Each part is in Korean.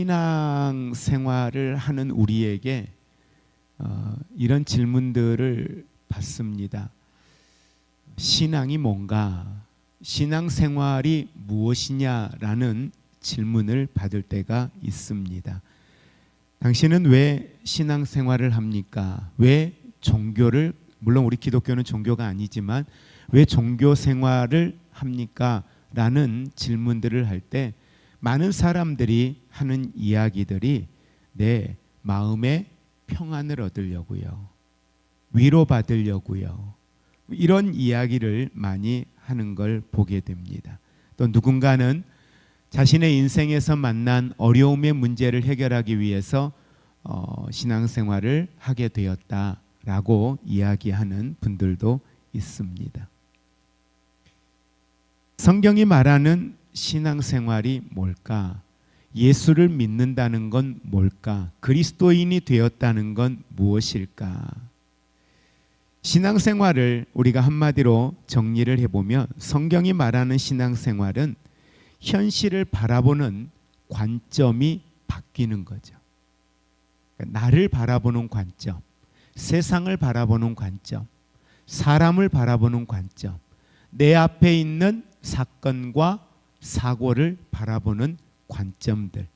신앙 생활을 하는 우리에게 이런 질문들을 받습니다. 신앙이 뭔가? 신앙 생활이 무엇이냐라는 질문을 받을 때가 있습니다. 당신은 왜 신앙 생활을 합니까? 왜 종교를, 물론 우리 기독교는 종교가 아니지만 왜 종교 생활을 합니까? 라는 질문들을 할 때 많은 사람들이 하는 이야기들이 내 마음의 평안을 얻으려고요, 위로받으려고요, 이런 이야기를 많이 하는 걸 보게 됩니다. 또 누군가는 자신의 인생에서 만난 어려움의 문제를 해결하기 위해서 신앙생활을 하게 되었다라고 이야기하는 분들도 있습니다. 성경이 말하는 신앙생활이 뭘까? 예수를 믿는다는 건 뭘까? 그리스도인이 되었다는 건 무엇일까? 신앙생활을 우리가 한마디로 정리를 해보면 성경이 말하는 신앙생활은 현실을 바라보는 관점이 바뀌는 거죠. 그러니까 나를 바라보는 관점, 세상을 바라보는 관점, 사람을 바라보는 관점, 내 앞에 있는 사건과 사고를 바라보는 관점들,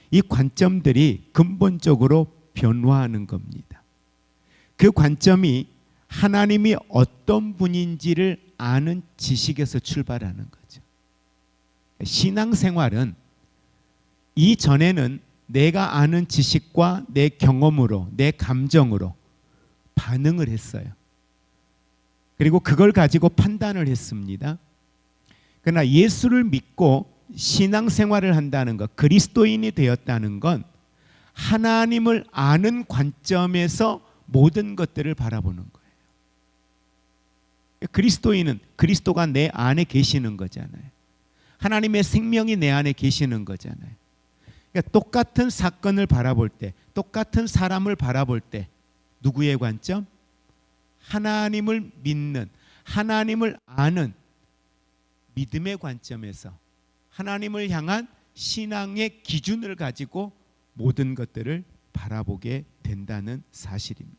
이 관점들이 근본적으로 변화하는 겁니다. 그 관점이 하나님이 어떤 분인지를 아는 지식에서 출발하는 거죠. 신앙생활은 이전에는 내가 아는 지식과 내 경험으로, 내 감정으로 반응을 했어요. 그리고 그걸 가지고 판단을 했습니다. 그러나 예수를 믿고 신앙생활을 한다는 것, 그리스도인이 되었다는 건 하나님을 아는 관점에서 모든 것들을 바라보는 거예요. 그리스도인은 그리스도가 내 안에 계시는 거잖아요. 하나님의 생명이 내 안에 계시는 거잖아요. 그러니까 똑같은 사건을 바라볼 때, 똑같은 사람을 바라볼 때 누구의 관점? 하나님을 믿는, 하나님을 아는 믿음의 관점에서 하나님을 향한 신앙의 기준을 가지고 모든 것들을 바라보게 된다는 사실입니다.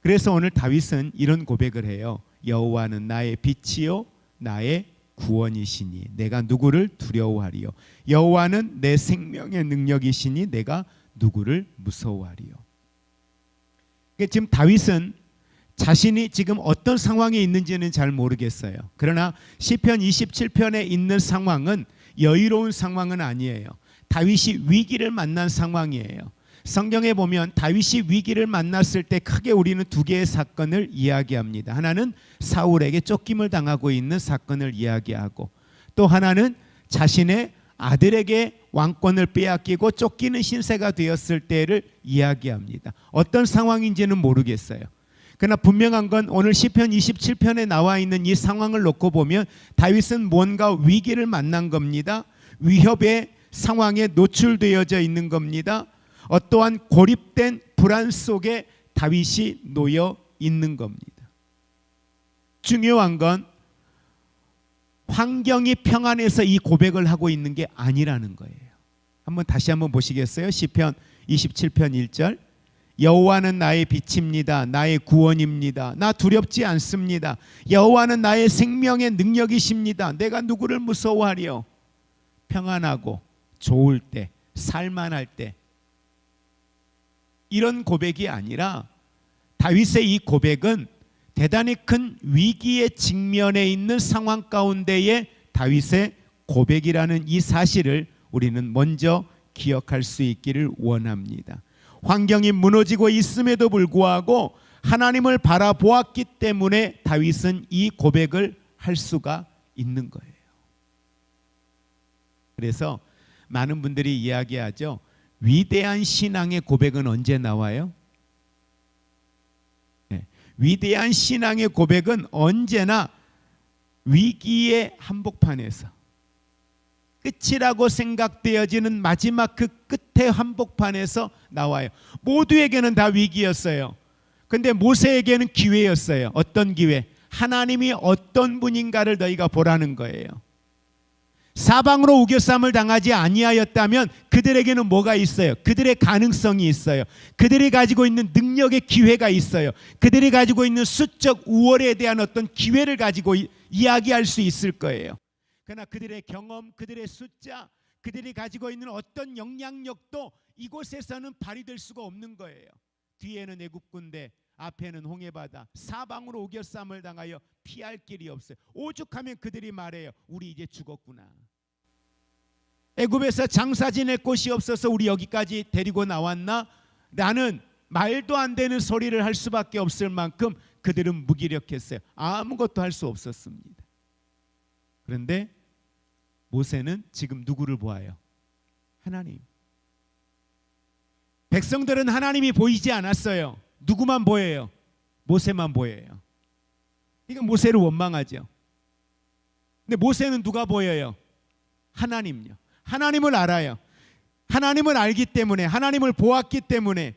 그래서 오늘 다윗은 이런 고백을 해요. 여호와는 나의 빛이요 나의 구원이시니 내가 누구를 두려워하리요. 여호와는 내 생명의 능력이시니 내가 누구를 무서워하리요. 그러니까 지금 다윗은 자신이 지금 어떤 상황에 있는지는 잘 모르겠어요. 그러나 시편 27편에 있는 상황은 여유로운 상황은 아니에요. 다윗이 위기를 만난 상황이에요. 성경에 보면 다윗이 위기를 만났을 때 크게 우리는 두 개의 사건을 이야기합니다. 하나는 사울에게 쫓김을 당하고 있는 사건을 이야기하고, 또 하나는 자신의 아들에게 왕권을 빼앗기고 쫓기는 신세가 되었을 때를 이야기합니다. 어떤 상황인지는 모르겠어요. 그러나 분명한 건 오늘 시편 27편에 나와 있는 이 상황을 놓고 보면 다윗은 뭔가 위기를 만난 겁니다. 위협의 상황에 노출되어져 있는 겁니다. 어떠한 고립된 불안 속에 다윗이 놓여 있는 겁니다. 중요한 건 환경이 평안해서 이 고백을 하고 있는 게 아니라는 거예요. 다시 한번 보시겠어요? 시편 27편 1절. 여호와는 나의 빛입니다. 나의 구원입니다. 나 두렵지 않습니다. 여호와는 나의 생명의 능력이십니다. 내가 누구를 무서워하리요? 평안하고 좋을 때, 살만할 때, 이런 고백이 아니라 다윗의 이 고백은 대단히 큰 위기의 직면에 있는 상황 가운데의 다윗의 고백이라는 이 사실을 우리는 먼저 기억할 수 있기를 원합니다. 환경이 무너지고 있음에도 불구하고 하나님을 바라보았기 때문에 다윗은 이 고백을 할 수가 있는 거예요. 그래서 많은 분들이 이야기하죠. 위대한 신앙의 고백은 언제 나와요? 네. 위대한 신앙의 고백은 언제나 위기의 한복판에서, 끝이라고 생각되어지는 마지막 그 끝의 한복판에서 나와요. 모두에게는 다 위기였어요. 그런데 모세에게는 기회였어요. 어떤 기회? 하나님이 어떤 분인가를 너희가 보라는 거예요. 사방으로 우겨쌈을 당하지 아니하였다면 그들에게는 뭐가 있어요? 그들의 가능성이 있어요. 그들이 가지고 있는 능력의 기회가 있어요. 그들이 가지고 있는 수적 우월에 대한 어떤 기회를 가지고 이야기할 수 있을 거예요. 그러나 그들의 경험, 그들의 숫자, 그들이 가지고 있는 어떤 영향력도 이곳에서는 발휘될 수가 없는 거예요. 뒤에는 애굽 군대, 앞에는 홍해바다, 사방으로 우겨쌈을 당하여 피할 길이 없어요. 오죽하면 그들이 말해요. 우리 이제 죽었구나. 애굽에서 장사 지낼 곳이 없어서 우리 여기까지 데리고 나왔나? 나는 말도 안 되는 소리를 할 수밖에 없을 만큼 그들은 무기력했어요. 아무것도 할 수 없었습니다. 그런데 모세는 지금 누구를 보아요? 하나님. 백성들은 하나님이 보이지 않았어요. 누구만 보여요? 모세만 보여요. 그러니까 모세를 원망하죠. 근데 모세는 누가 보여요? 하나님요. 하나님을 알아요. 하나님을 알기 때문에, 하나님을 보았기 때문에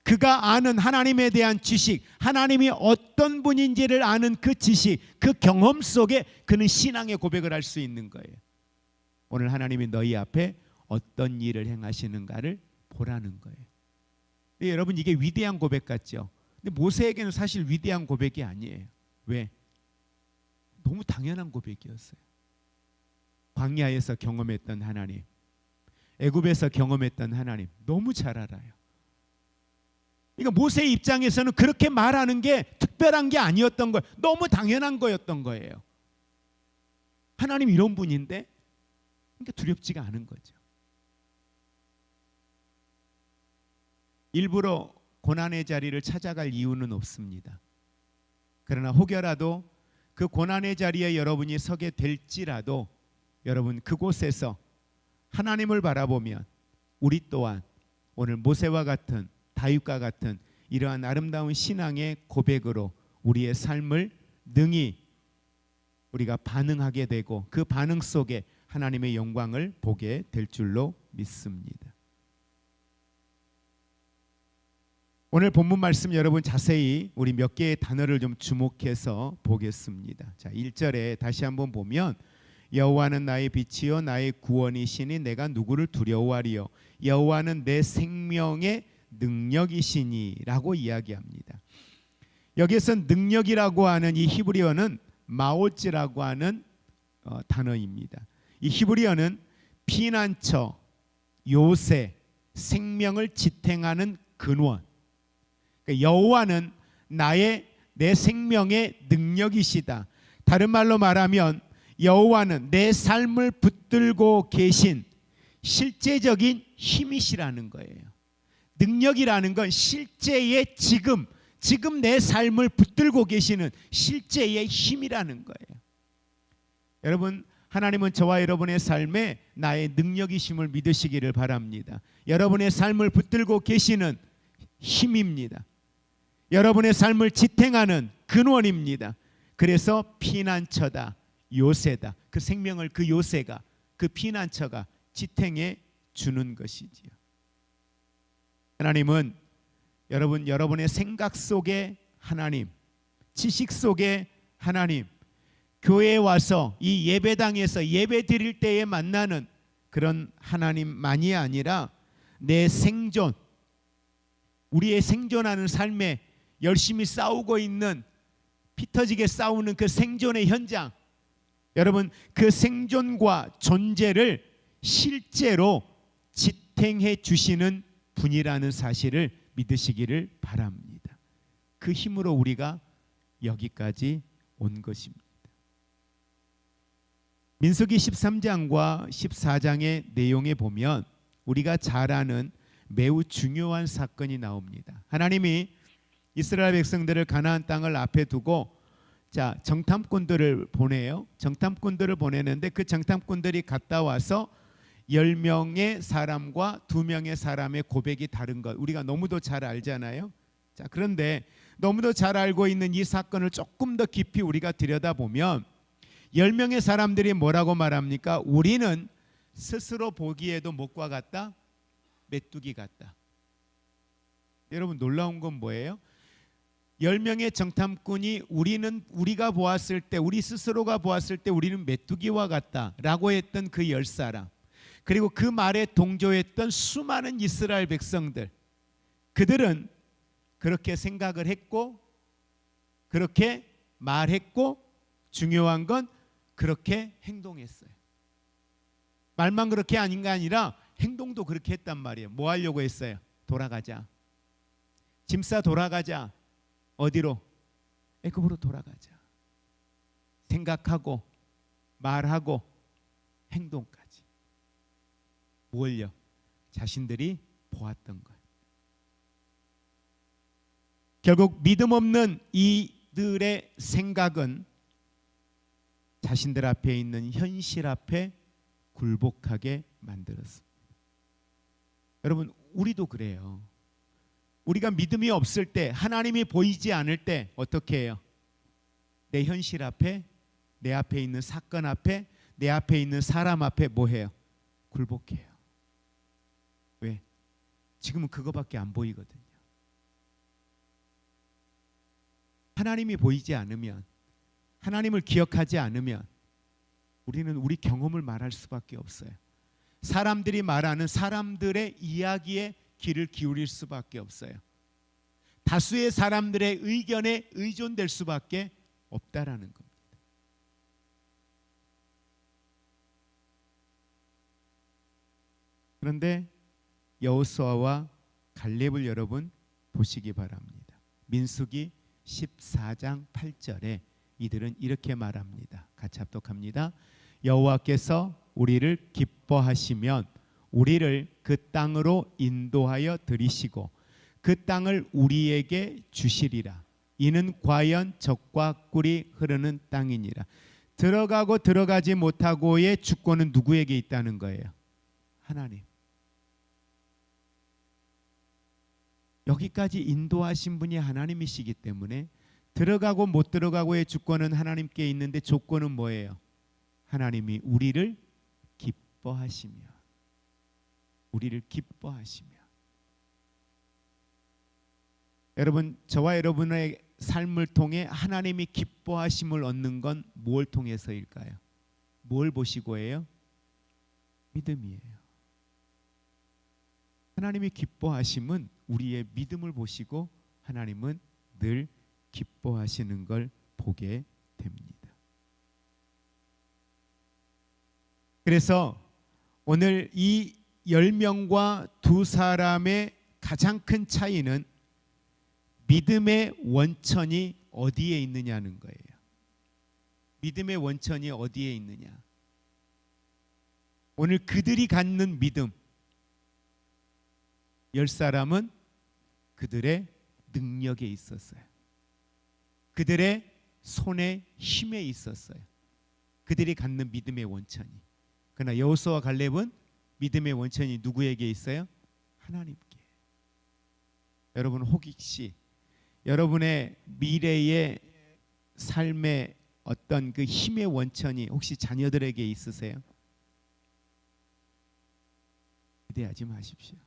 그가 아는 하나님에 대한 지식, 하나님이 어떤 분인지를 아는 그 지식, 그 경험 속에 그는 신앙의 고백을 할 수 있는 거예요. 오늘 하나님이 너희 앞에 어떤 일을 행하시는가를 보라는 거예요. 네, 여러분, 이게 위대한 고백 같죠? 근데 모세에게는 사실 위대한 고백이 아니에요. 왜? 너무 당연한 고백이었어요. 광야에서 경험했던 하나님, 애굽에서 경험했던 하나님 너무 잘 알아요. 그러니까 모세의 입장에서는 그렇게 말하는 게 특별한 게 아니었던 거예요. 너무 당연한 거였던 거예요. 하나님 이런 분인데, 그러니까 두렵지가 않은 거죠. 일부러 고난의 자리를 찾아갈 이유는 없습니다. 그러나 혹여라도 그 고난의 자리에 여러분이 서게 될지라도 여러분 그곳에서 하나님을 바라보면 우리 또한 오늘 모세와 같은, 다윗과 같은 이러한 아름다운 신앙의 고백으로 우리의 삶을 능히 우리가 반응하게 되고 그 반응 속에 하나님의 영광을 보게 될 줄로 믿습니다. 오늘 본문 말씀 여러분 자세히 우리 몇 개의 단어를 좀 주목해서 보겠습니다. 자, 1절에 다시 한번 보면 여호와는 나의 빛이요 나의 구원이시니 내가 누구를 두려워하리요. 여호와는 내 생명의 능력이시니 라고 이야기합니다. 여기서 능력이라고 하는 이 히브리어는 마오츠라고 하는 단어입니다. 이 히브리어는 피난처, 요새, 생명을 지탱하는 근원. 그러니까 여호와는 내 생명의 능력이시다. 다른 말로 말하면 여호와는 내 삶을 붙들고 계신 실제적인 힘이시라는 거예요. 능력이라는 건 실제의 지금 내 삶을 붙들고 계시는 실제의 힘이라는 거예요. 여러분, 하나님은 저와 여러분의 삶에 나의 능력이심을 믿으시기를 바랍니다. 여러분의 삶을 붙들고 계시는 힘입니다. 여러분의 삶을 지탱하는 근원입니다. 그래서 피난처다, 요새다. 그 생명을 그 요새가, 그 피난처가 지탱해 주는 것이지요. 하나님은 여러분의 생각 속에 하나님, 지식 속에 하나님, 교회에 와서 이 예배당에서 예배 드릴 때에 만나는 그런 하나님만이 아니라 내 생존, 우리의 생존하는 삶에 열심히 싸우고 있는, 피 터지게 싸우는 그 생존의 현장, 여러분 그 생존과 존재를 실제로 지탱해 주시는 분이라는 사실을 믿으시기를 바랍니다. 그 힘으로 우리가 여기까지 온 것입니다. 민수기 13장과 14장의 내용에 보면 우리가 잘 아는 매우 중요한 사건이 나옵니다. 하나님이 이스라엘 백성들을 가나안 땅을 앞에 두고 정탐꾼들을 보내요. 정탐꾼들을 보내는데 그 정탐꾼들이 갔다 와서 10명의 사람과 2명의 사람의 고백이 다른 것 우리가 너무도 잘 알잖아요. 자, 그런데 너무도 잘 알고 있는 이 사건을 조금 더 깊이 우리가 들여다보면 10명의 사람들이 뭐라고 말합니까? 우리는 스스로 보기에도 목과 같다, 메뚜기 같다. 여러분 놀라운 건 뭐예요? 10명의 정탐꾼이 우리가 보았을 때, 우리 스스로가 보았을 때 우리는 메뚜기와 같다라고 했던 그 10사람, 그리고 그 말에 동조했던 수많은 이스라엘 백성들, 그들은 그렇게 생각을 했고 그렇게 말했고 중요한 건 그렇게 행동했어요. 말만 그렇게 아닌 게 아니라 행동도 그렇게 했단 말이에요. 뭐 하려고 했어요? 돌아가자. 짐 싸 돌아가자. 어디로? 애굽으로 돌아가자. 생각하고 말하고 행동까지. 뭘요? 자신들이 보았던 것. 결국 믿음 없는 이들의 생각은 자신들 앞에 있는 현실 앞에 굴복하게 만들었습니다. 여러분, 우리도 그래요. 우리가 믿음이 없을 때, 하나님이 보이지 않을 때 어떻게 해요? 내 현실 앞에, 내 앞에 있는 사건 앞에, 내 앞에 있는 사람 앞에 뭐 해요? 굴복해요. 왜? 지금은 그거밖에 안 보이거든요. 하나님이 보이지 않으면, 하나님을 기억하지 않으면 우리는 우리 경험을 말할 수밖에 없어요. 사람들이 말하는 사람들의 이야기에 귀를 기울일 수밖에 없어요. 다수의 사람들의 의견에 의존될 수밖에 없다라는 겁니다. 그런데 여호수아와 갈렙을 여러분 보시기 바랍니다. 민수기 14장 8절에 이들은 이렇게 말합니다. 같이 합독합니다. 여호와께서 우리를 기뻐하시면 우리를 그 땅으로 인도하여 들이시고 그 땅을 우리에게 주시리라. 이는 과연 젖과 꿀이 흐르는 땅이니라. 들어가고 들어가지 못하고의 주권은 누구에게 있다는 거예요? 하나님. 여기까지 인도하신 분이 하나님이시기 때문에 들어가고 못 들어가고의 주권은 하나님께 있는데 조건은 뭐예요? 하나님이 우리를 기뻐하시며, 우리를 기뻐하시며. 여러분, 저와 여러분의 삶을 통해 하나님이 기뻐하심을 얻는 건 뭘 통해서일까요? 뭘 보시고예요? 믿음이에요. 하나님이 기뻐하심은 우리의 믿음을 보시고 하나님은 늘 기뻐하시는 걸 보게 됩니다. 그래서 오늘 이 10명과 두 사람의 가장 큰 차이는 믿음의 원천이 어디에 있느냐는 거예요. 믿음의 원천이 어디에 있느냐. 오늘 그들이 갖는 믿음, 10사람은 그들의 능력에 있었어요. 그들의 손에 힘에 있었어요. 그들이 갖는 믿음의 원천이. 그러나 여호수아와 갈렙은 믿음의 원천이 누구에게 있어요? 하나님께. 여러분, 혹시 여러분의 미래의 삶의 어떤 그 힘의 원천이 혹시 자녀들에게 있으세요? 기대하지 마십시오.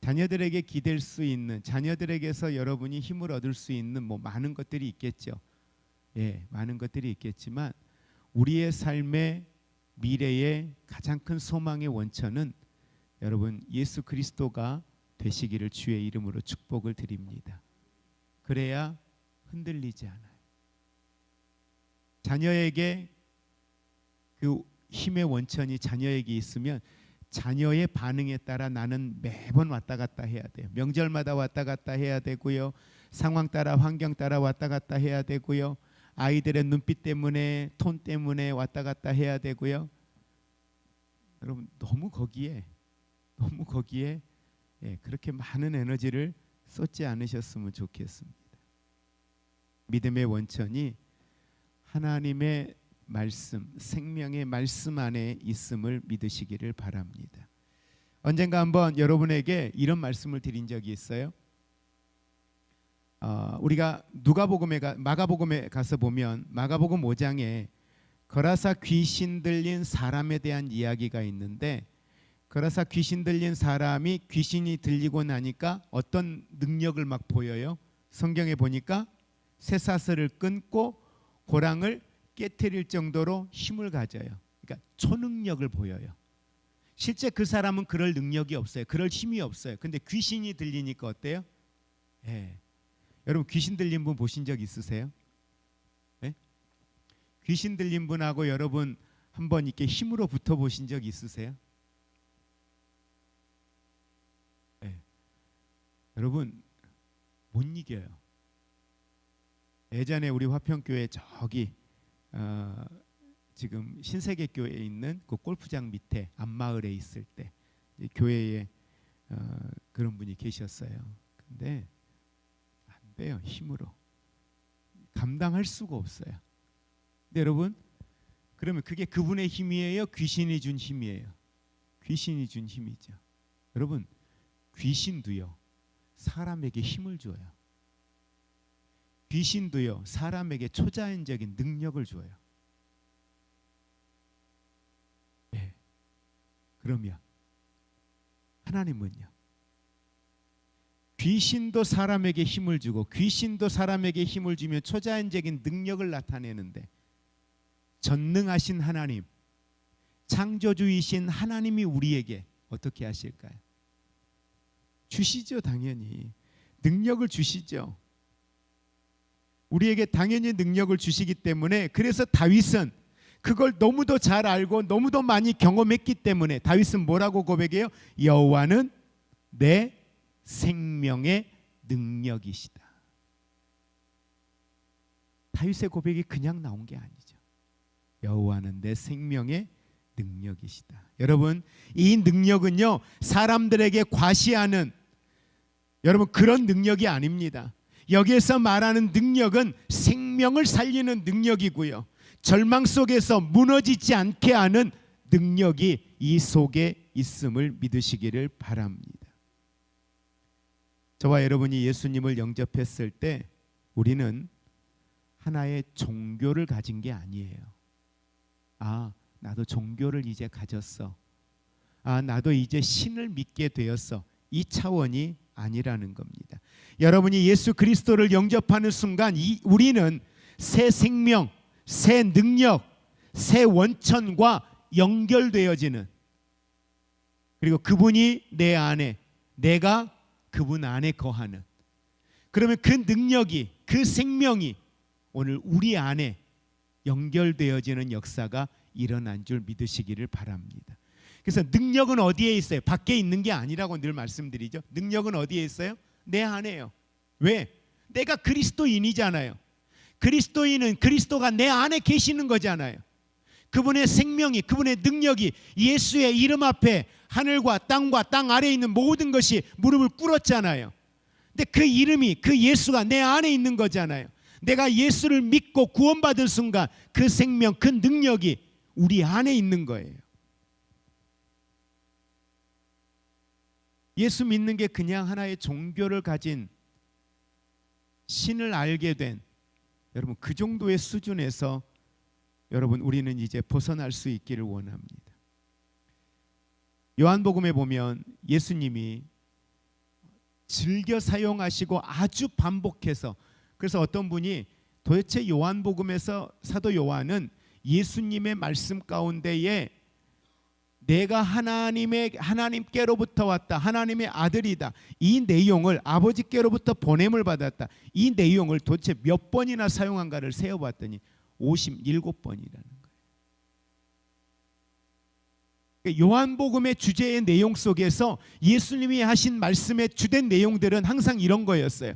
자녀들에게 기댈 수 있는, 자녀들에게서 여러분이 힘을 얻을 수 있는 뭐 많은 것들이 있겠죠. 예, 많은 것들이 있겠지만 우리의 삶의 미래의 가장 큰 소망의 원천은 여러분 예수 그리스도가 되시기를 주의 이름으로 축복을 드립니다. 그래야 흔들리지 않아요. 자녀에게 그 힘의 원천이 자녀에게 있으면 자녀의 반응에 따라 나는 매번 왔다 갔다 해야 돼요. 명절마다 왔다 갔다 해야 되고요. 상황 따라 환경 따라 왔다 갔다 해야 되고요. 아이들의 눈빛 때문에 톤 때문에 왔다 갔다 해야 되고요. 여러분 너무 거기에 그렇게 많은 에너지를 쏟지 않으셨으면 좋겠습니다. 믿음의 원천이 하나님의 말씀, 생명의 말씀 안에 있음을 믿으시기를 바랍니다. 언젠가 한번 여러분에게 이런 말씀을 드린 적이 있어요. 우리가 마가복음에 가서 보면 마가복음 5장에 거라사 귀신 들린 사람에 대한 이야기가 있는데 그래서 귀신 들린 사람이 귀신이 들리고 나니까 어떤 능력을 막 보여요. 성경에 보니까 쇠사슬을 끊고 고랑을 깨트릴 정도로 힘을 가져요. 그러니까 초능력을 보여요. 실제 그 사람은 그럴 능력이 없어요. 그럴 힘이 없어요. 근데 귀신이 들리니까 어때요? 예. 여러분 귀신 들린 분 보신 적 있으세요? 예? 귀신 들린 분하고 여러분 한번 이렇게 힘으로 붙어 보신 적 있으세요? 예. 여러분 못 이겨요. 예전에 우리 화평교회 저기 지금 신세계교회에 있는 그 골프장 밑에 앞마을에 있을 때 교회에 그런 분이 계셨어요. 근데 안 돼요. 힘으로 감당할 수가 없어요. 근데 여러분 그러면 그게 그분의 힘이에요? 귀신이 준 힘이에요? 귀신이 준 힘이죠. 여러분 귀신도요 사람에게 힘을 줘요. 귀신도요 사람에게 초자연적인 능력을 줘요. 예. 그러면 하나님은요 귀신도 사람에게 힘을 주고 귀신도 사람에게 힘을 주며 초자연적인 능력을 나타내는데 전능하신 하나님, 창조주이신 하나님이 우리에게 어떻게 하실까요? 주시죠. 당연히 능력을 주시죠. 우리에게 당연히 능력을 주시기 때문에 그래서 다윗은 그걸 너무도 잘 알고 너무도 많이 경험했기 때문에 다윗은 뭐라고 고백해요? 여호와는 내 생명의 능력이시다. 다윗의 고백이 그냥 나온 게 아니죠. 여호와는 내 생명의 능력이시다. 여러분 이 능력은요 사람들에게 과시하는 여러분 그런 능력이 아닙니다. 여기에서 말하는 능력은 생명을 살리는 능력이고요. 절망 속에서 무너지지 않게 하는 능력이 이 속에 있음을 믿으시기를 바랍니다. 저와 여러분이 예수님을 영접했을 때 우리는 하나의 종교를 가진 게 아니에요. 아, 나도 종교를 이제 가졌어. 아, 나도 이제 신을 믿게 되었어. 이 차원이 아니라는 겁니다. 여러분이 예수 그리스도를 영접하는 순간 우리는 새 생명, 새 능력, 새 원천과 연결되어지는 그리고 그분이 내 안에 내가 그분 안에 거하는 그러면 그 능력이 그 생명이 오늘 우리 안에 연결되어지는 역사가 일어난 줄 믿으시기를 바랍니다. 그래서 능력은 어디에 있어요? 밖에 있는 게 아니라고 늘 말씀드리죠. 능력은 어디에 있어요? 내 안에요. 왜? 내가 그리스도인이잖아요. 그리스도인은 그리스도가 내 안에 계시는 거잖아요. 그분의 생명이 그분의 능력이 예수의 이름 앞에 하늘과 땅과 땅 아래에 있는 모든 것이 무릎을 꿇었잖아요. 근데 그 이름이 그 예수가 내 안에 있는 거잖아요. 내가 예수를 믿고 구원받은 순간 그 생명 그 능력이 우리 안에 있는 거예요. 예수 믿는 게 그냥 하나의 종교를 가진 신을 알게 된 여러분 그 정도의 수준에서 여러분 우리는 이제 벗어날 수 있기를 원합니다. 요한복음에 보면 예수님이 즐겨 사용하시고 아주 반복해서 그래서 어떤 분이 도대체 요한복음에서 사도 요한은 예수님의 말씀 가운데에 내가 하나님께로부터 왔다. 하나님의 아들이다. 이 내용을 아버지께로부터 보냄을 받았다. 이 내용을 도대체 몇 번이나 사용한가를 세어봤더니 57번이라는 거예요. 요한복음의 주제의 내용 속에서 예수님이 하신 말씀의 주된 내용들은 항상 이런 거였어요.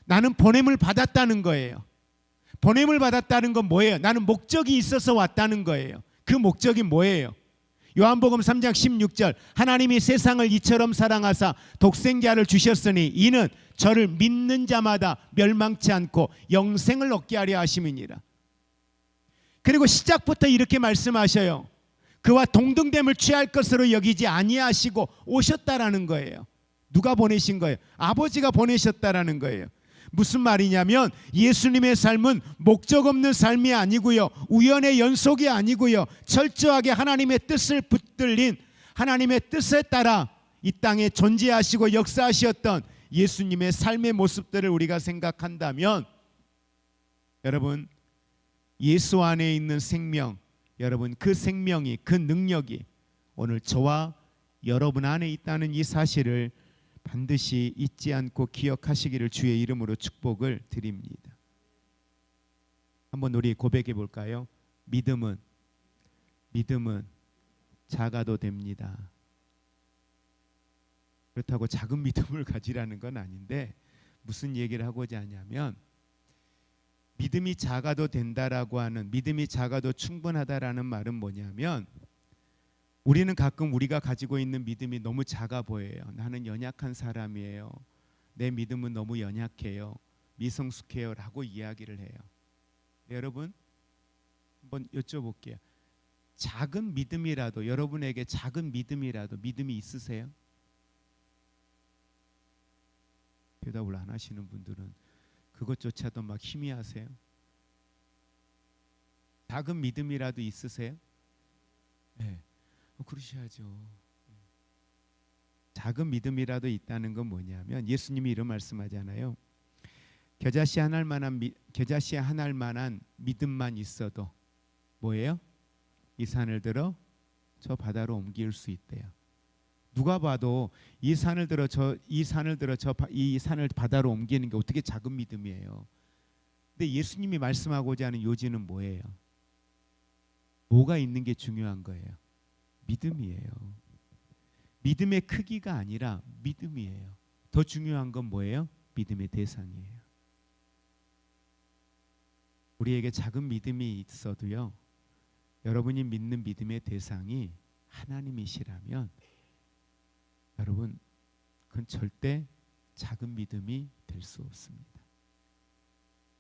나는 보냄을 받았다는 거예요. 보냄을 받았다는 건 뭐예요? 나는 목적이 있어서 왔다는 거예요. 그 목적이 뭐예요? 요한복음 3장 16절 하나님이 세상을 이처럼 사랑하사 독생자를 주셨으니 이는 저를 믿는 자마다 멸망치 않고 영생을 얻게 하려 하심이니라. 그리고 시작부터 이렇게 말씀하셔요. 그와 동등됨을 취할 것으로 여기지 아니하시고 오셨다라는 거예요. 누가 보내신 거예요? 아버지가 보내셨다라는 거예요. 무슨 말이냐면 예수님의 삶은 목적 없는 삶이 아니고요. 우연의 연속이 아니고요. 철저하게 하나님의 뜻을 붙들린 하나님의 뜻에 따라 이 땅에 존재하시고 역사하셨던 예수님의 삶의 모습들을 우리가 생각한다면 여러분, 예수 안에 있는 생명, 여러분 그 생명이, 그 능력이 오늘 저와 여러분 안에 있다는 이 사실을 반드시 잊지 않고 기억하시기를 주의 이름으로 축복을 드립니다. 한번 우리 고백해 볼까요? 믿음은 작아도 됩니다. 그렇다고 작은 믿음을 가지라는 건 아닌데, 무슨 얘기를 하고자 하냐면 믿음이 작아도 된다라고 하는, 믿음이 작아도 충분하다라는 말은 뭐냐면, 우리는 가끔 우리가 가지고 있는 믿음이 너무 작아 보여요. 나는 연약한 사람이에요. 내 믿음은 너무 연약해요. 미성숙해요 라고 이야기를 해요. 여러분, 한번 여쭤볼게요. 작은 믿음이라도, 여러분에게 작은 믿음이라도 믿음이 있으세요? 대답을 안 하시는 분들은 그것조차도 막 희미하세요. 작은 믿음이라도 있으세요? 네, 그러셔야죠. 작은 믿음이라도 있다는 건 뭐냐면, 예수님이 이런 말씀하잖아요. 겨자씨 한 알 만한 믿음만 있어도 뭐예요? 이 산을 들어 저 바다로 옮길 수 있대요. 누가 봐도 이 산을 들어 이 산을 바다로 옮기는 게 어떻게 작은 믿음이에요. 근데 예수님이 말씀하고자 하는 요지는 뭐예요? 뭐가 있는 게 중요한 거예요? 믿음이에요. 믿음의 크기가 아니라 믿음이에요. 더 중요한 건 뭐예요? 믿음의 대상이에요. 우리에게 작은 믿음이 있어도요, 여러분이 믿는 믿음의 대상이 하나님이시라면 여러분, 그건 절대 작은 믿음이 될 수 없습니다.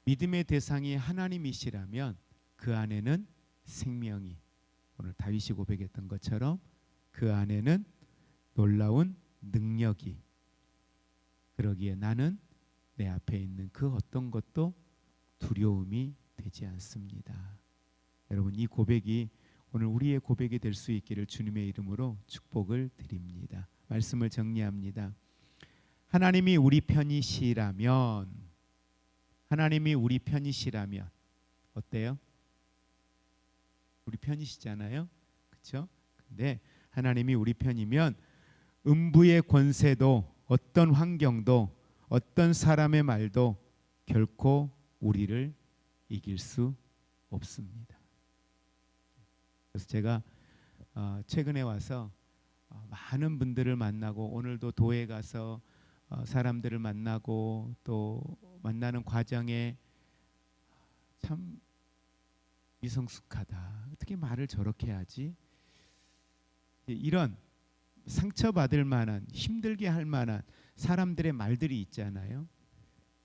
믿음의 대상이 하나님이시라면 그 안에는 생명이, 오늘 다윗이 고백했던 것처럼 그 안에는 놀라운 능력이, 그러기에 나는 내 앞에 있는 그 어떤 것도 두려움이 되지 않습니다. 여러분, 이 고백이 오늘 우리의 고백이 될 수 있기를 주님의 이름으로 축복을 드립니다. 말씀을 정리합니다. 하나님이 우리 편이시라면, 하나님이 우리 편이시라면 어때요? 우리 편이시잖아요, 그렇죠? 근데 하나님이 우리 편이면 음부의 권세도, 어떤 환경도, 어떤 사람의 말도 결코 우리를 이길 수 없습니다. 그래서 제가 최근에 와서 많은 분들을 만나고, 오늘도 도에 가서 사람들을 만나고, 또 만나는 과정에 참 미성숙하다, 어떻게 말을 저렇게 하지, 이런 상처받을 만한, 힘들게 할 만한 사람들의 말들이 있잖아요.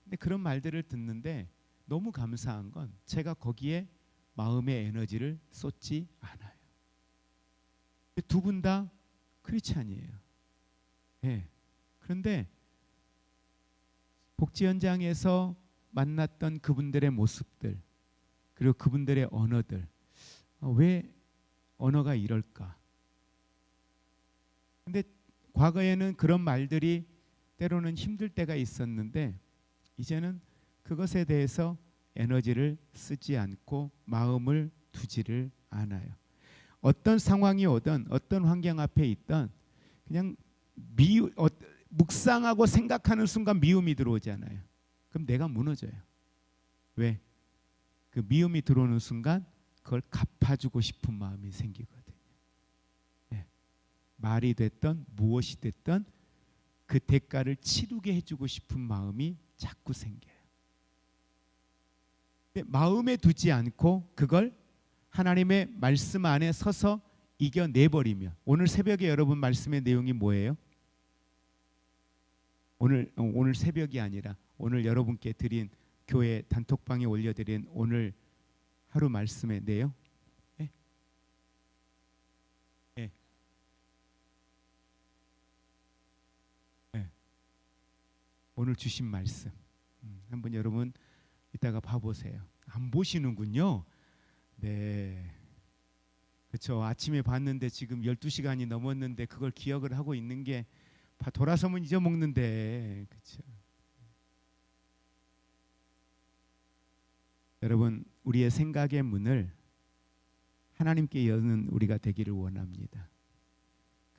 근데 그런 말들을 듣는데 너무 감사한 건 제가 거기에 마음의 에너지를 쏟지 않아요. 두 분 다 크리스찬이에요. 네. 그런데 복지 현장에서 만났던 그분들의 모습들, 그리고 그분들의 언어들, 왜 언어가 이럴까? 근데 과거에는 그런 말들이 때로는 힘들 때가 있었는데, 이제는 그것에 대해서 에너지를 쓰지 않고 마음을 두지를 않아요. 어떤 상황이 오든, 어떤 환경 앞에 있든 그냥 묵상하고 생각하는 순간 미움이 들어오잖아요. 그럼 내가 무너져요. 왜? 그 미움이 들어오는 순간 그걸 갚아주고 싶은 마음이 생기거든요. 네. 말이 됐든 무엇이 됐든 그 대가를 치르게 해주고 싶은 마음이 자꾸 생겨요. 근데 마음에 두지 않고 그걸 하나님의 말씀 안에 서서 이겨내버리면, 오늘 새벽에 여러분 말씀의 내용이 뭐예요? 오늘 새벽이 아니라 오늘 여러분께 드린, 교회 단톡방에 올려드린 오늘 하루 말씀의 내용? 네? 네. 네. 오늘 주신 말씀 한번 여러분 이따가 봐보세요. 안 보시는군요. 네, 저 아침에 봤는데 지금 12시간이 넘었는데 그걸 기억을 하고 있는 게 돌아서면 잊어먹는데. 그렇죠? 여러분, 우리의 생각의 문을 하나님께 여는 우리가 되기를 원합니다.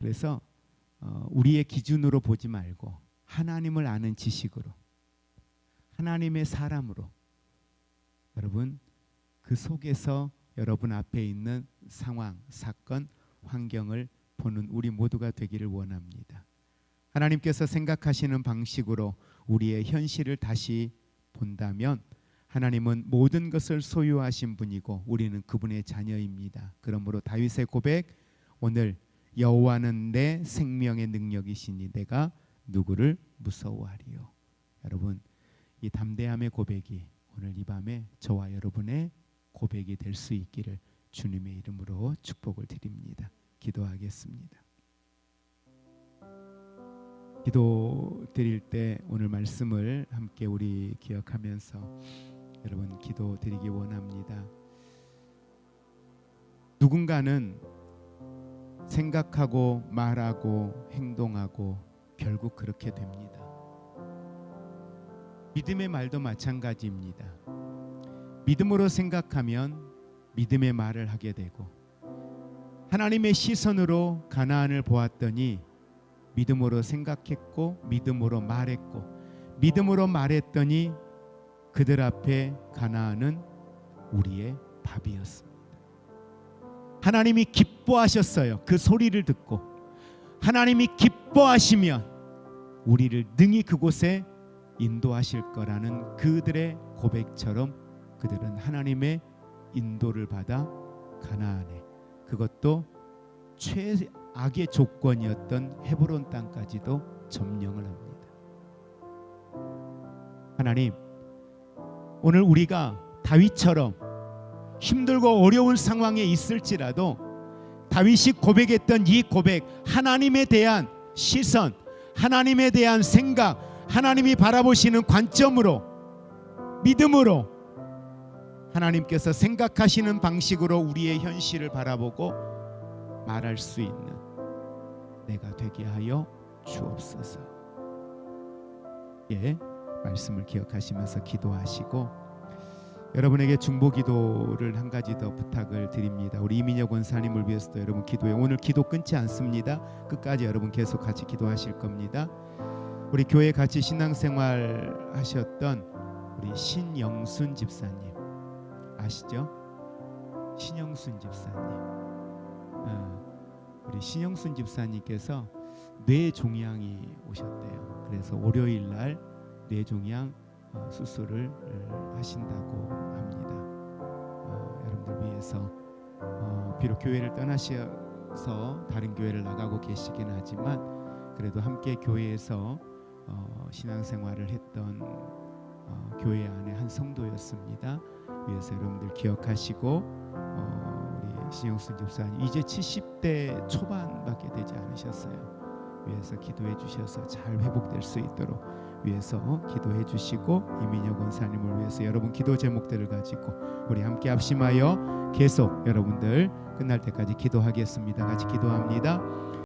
그래서 우리의 기준으로 보지 말고 하나님을 아는 지식으로, 하나님의 사람으로, 여러분 그 속에서 여러분 앞에 있는 상황, 사건, 환경을 보는 우리 모두가 되기를 원합니다. 하나님께서 생각하시는 방식으로 우리의 현실을 다시 본다면 하나님은 모든 것을 소유하신 분이고 우리는 그분의 자녀입니다. 그러므로 다윗의 고백, 오늘 여호와는 내 생명의 능력이시니 내가 누구를 무서워하리요. 여러분, 이 담대함의 고백이 오늘 이 밤에 저와 여러분의 고백이 될 수 있기를 주님의 이름으로 축복을 드립니다. 기도하겠습니다. 기도 드릴 때 오늘 말씀을 함께 우리 기억하면서 여러분 기도 드리기 원합니다. 누군가는 생각하고 말하고 행동하고 결국 그렇게 됩니다. 믿음의 말도 마찬가지입니다. 믿음으로 생각하면 믿음의 말을 하게 되고, 하나님의 시선으로 가나안을 보았더니 믿음으로 생각했고 믿음으로 말했고, 믿음으로 말했더니 그들 앞에 가나안은 우리의 밥이었습니다. 하나님이 기뻐하셨어요. 그 소리를 듣고 하나님이 기뻐하시면 우리를 능히 그곳에 인도하실 거라는 그들의 고백처럼 그들은 하나님의 인도를 받아 가나안에, 그것도 최악의 조건이었던 헤브론 땅까지도 점령을 합니다. 하나님, 오늘 우리가 다윗처럼 힘들고 어려운 상황에 있을지라도 다윗이 고백했던 이 고백, 하나님에 대한 시선, 하나님에 대한 생각, 하나님이 바라보시는 관점으로, 믿음으로 하나님께서 생각하시는 방식으로 우리의 현실을 바라보고 말할 수 있는 내가 되게 하여 주옵소서. 예, 말씀을 기억하시면서 기도하시고, 여러분에게 중보기도를 한 가지 더 부탁을 드립니다. 우리 이민혁 원사님을 위해서도 여러분 기도해. 오늘 기도 끊지 않습니다. 끝까지 여러분 계속 같이 기도하실 겁니다. 우리 교회 같이 신앙생활 하셨던 우리 신영순 집사님 아시죠? 신영순 집사님. 우리 신영순 집사님께서 뇌종양이 오셨대요. 그래서 월요일 날 뇌종양 수술을 하신다고 합니다. 여러분들 위해서 비록 교회를 떠나셔서 다른 교회를 나가고 계시긴 하지만 그래도 함께 교회에서 신앙생활을 했던 교회 안에 한 성도였습니다. 위해서 여러분들 기억하시고, 우리 신영순 집사님 이제 70대 초반밖에 되지 않으셨어요. 위해서 기도해 주셔서 잘 회복될 수 있도록 위해서 기도해 주시고, 이민혁 원사님을 위해서 여러분 기도 제목들을 가지고 우리 함께 합심하여 계속 여러분들 끝날 때까지 기도하겠습니다. 같이 기도합니다.